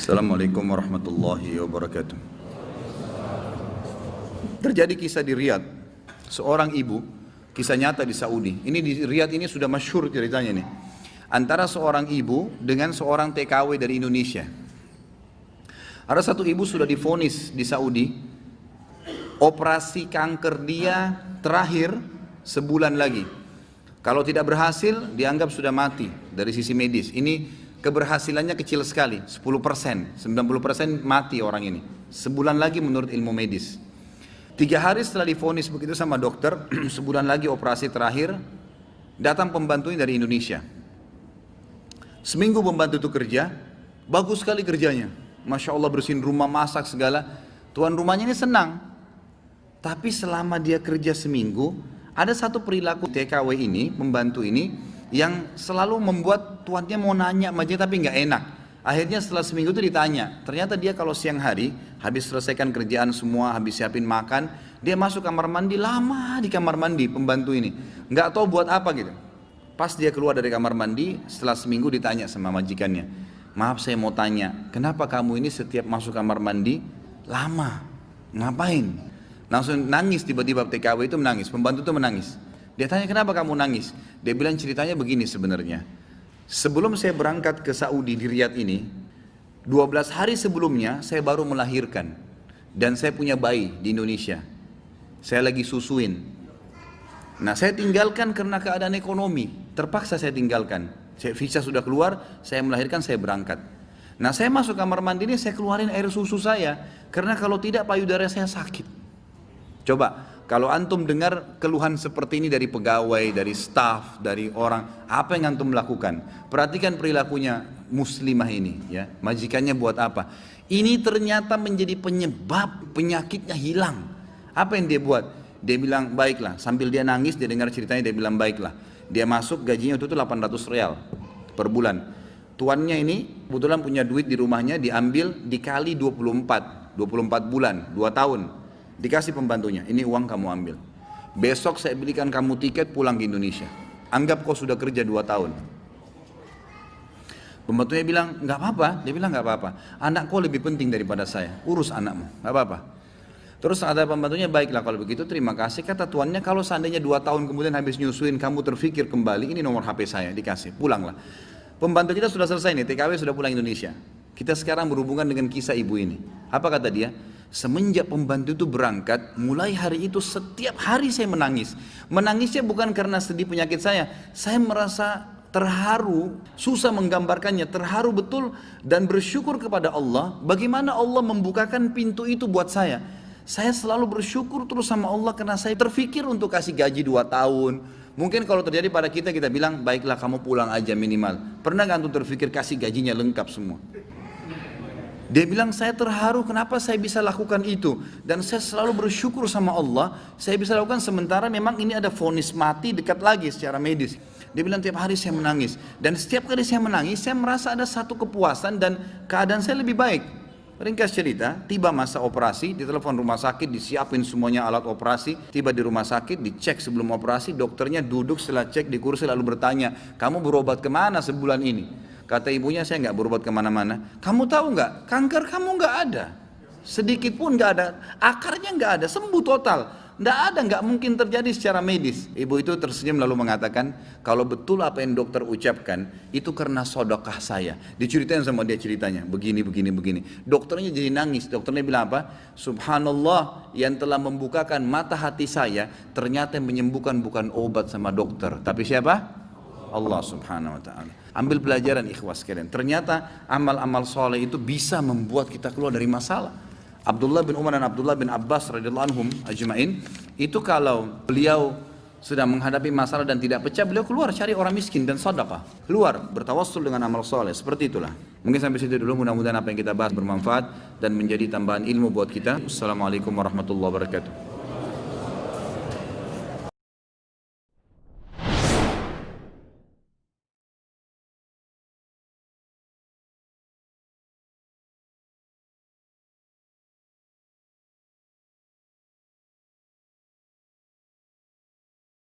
Assalamualaikum warahmatullahi wabarakatuh. Terjadi kisah di Riyadh, seorang ibu, kisah nyata di Saudi. Ini di Riyadh ini sudah masyhur ceritanya nih. Antara seorang ibu dengan seorang TKW dari Indonesia. Ada satu ibu sudah divonis di Saudi, operasi kanker dia terakhir sebulan lagi. Kalau tidak berhasil, dianggap sudah mati dari sisi medis. Ini keberhasilannya kecil sekali, 10%, 90% mati orang ini. Sebulan lagi menurut ilmu medis. 3 hari setelah divonis begitu sama dokter, sebulan lagi operasi terakhir, datang pembantunya dari Indonesia. Seminggu pembantu itu kerja, bagus sekali kerjanya. Masya Allah bersihin rumah, masak segala. Tuan rumahnya ini senang. Tapi selama dia kerja seminggu, ada satu perilaku TKW ini, pembantu ini, yang selalu membuat tuannya mau nanya aja tapi nggak enak. Akhirnya setelah seminggu itu ditanya, ternyata dia kalau siang hari habis selesaikan kerjaan semua, habis siapin makan, dia masuk kamar mandi, lama di kamar mandi pembantu ini, nggak tahu buat apa gitu. Pas dia keluar dari kamar mandi setelah seminggu ditanya sama majikannya, maaf saya mau tanya, kenapa kamu ini setiap masuk kamar mandi lama, ngapain? Langsung nangis, tiba-tiba TKW itu menangis, pembantu itu menangis. Dia tanya, kenapa kamu nangis? Dia bilang ceritanya begini sebenarnya. Sebelum saya berangkat ke Saudi di Riyadh ini, 12 hari sebelumnya saya baru melahirkan. Dan saya punya bayi di Indonesia. Saya lagi susuin. Nah saya tinggalkan karena keadaan ekonomi. Terpaksa saya tinggalkan. Visa sudah keluar, saya melahirkan, saya berangkat. Nah saya masuk kamar mandi ini, saya keluarin air susu saya. Karena kalau tidak payudara saya sakit. Coba. Kalau antum dengar keluhan seperti ini dari pegawai, dari staf, dari orang, apa yang antum lakukan? Perhatikan perilakunya muslimah ini, ya. Majikannya buat apa? Ini ternyata menjadi penyebab penyakitnya hilang. Apa yang dia buat? Dia bilang baiklah. Sambil dia nangis, dia dengar ceritanya, dia bilang baiklah. Dia masuk, gajinya itu 800 real per bulan. Tuannya ini kebetulan punya duit di rumahnya, diambil dikali 24 bulan, 2 tahun. Dikasih pembantunya, ini uang kamu ambil. Besok saya belikan kamu tiket pulang ke Indonesia. Anggap kau sudah kerja 2 tahun. Pembantunya bilang, nggak apa-apa. Dia bilang, nggak apa-apa. Anak kau lebih penting daripada saya. Urus anakmu, nggak apa-apa. Terus ada pembantunya, baiklah kalau begitu terima kasih. Kata tuannya, kalau seandainya 2 tahun kemudian habis nyusuin kamu terfikir kembali, ini nomor HP saya, dikasih, pulanglah. Pembantu kita sudah selesai nih, TKW sudah pulang Indonesia. Kita sekarang berhubungan dengan kisah ibu ini. Apa kata dia? Semenjak pembantu itu berangkat, mulai hari itu setiap hari saya menangis. Menangisnya bukan karena sedih penyakit saya merasa terharu, susah menggambarkannya, terharu betul dan bersyukur kepada Allah. Bagaimana Allah membukakan pintu itu buat saya. Saya selalu bersyukur terus sama Allah karena saya terfikir untuk kasih gaji 2 tahun. Mungkin kalau terjadi pada kita, kita bilang, baiklah kamu pulang aja minimal. Pernah gak antum terfikir kasih gajinya lengkap semua? Dia bilang saya terharu kenapa saya bisa lakukan itu. Dan saya selalu bersyukur sama Allah. Saya bisa lakukan sementara memang ini ada vonis mati dekat lagi secara medis. Dia bilang tiap hari saya menangis. Dan setiap kali saya menangis saya merasa ada satu kepuasan dan keadaan saya lebih baik. Ringkas cerita, tiba masa operasi, ditelepon rumah sakit, disiapin semuanya alat operasi. Tiba di rumah sakit, dicek sebelum operasi. Dokternya duduk setelah cek di kursi lalu bertanya, kamu berobat kemana sebulan ini? Kata ibunya, saya nggak berobat kemana-mana. Kamu tahu nggak, kanker kamu nggak ada, sedikit pun nggak ada, akarnya nggak ada, sembuh total, nggak ada, nggak mungkin terjadi secara medis. Ibu itu tersenyum lalu mengatakan, kalau betul apa yang dokter ucapkan, itu karena sedekah saya. Diceritain sama dia ceritanya, begini. Dokternya jadi nangis. Dokternya bilang apa? Subhanallah, yang telah membukakan mata hati saya, ternyata yang menyembuhkan bukan obat sama dokter, tapi siapa? Allah subhanahu wa ta'ala. Ambil pelajaran ikhwas sekalian. Ternyata amal-amal soleh itu bisa membuat kita keluar dari masalah. Abdullah bin Umar dan Abdullah bin Abbas radhiyallahu anhum ajma'in, itu kalau beliau sedang menghadapi masalah dan tidak pecah, beliau keluar cari orang miskin dan sedekah. Keluar bertawassul dengan amal soleh. Seperti itulah. Mungkin sampai situ dulu, mudah-mudahan apa yang kita bahas bermanfaat dan menjadi tambahan ilmu buat kita. Assalamualaikum warahmatullahi wabarakatuh.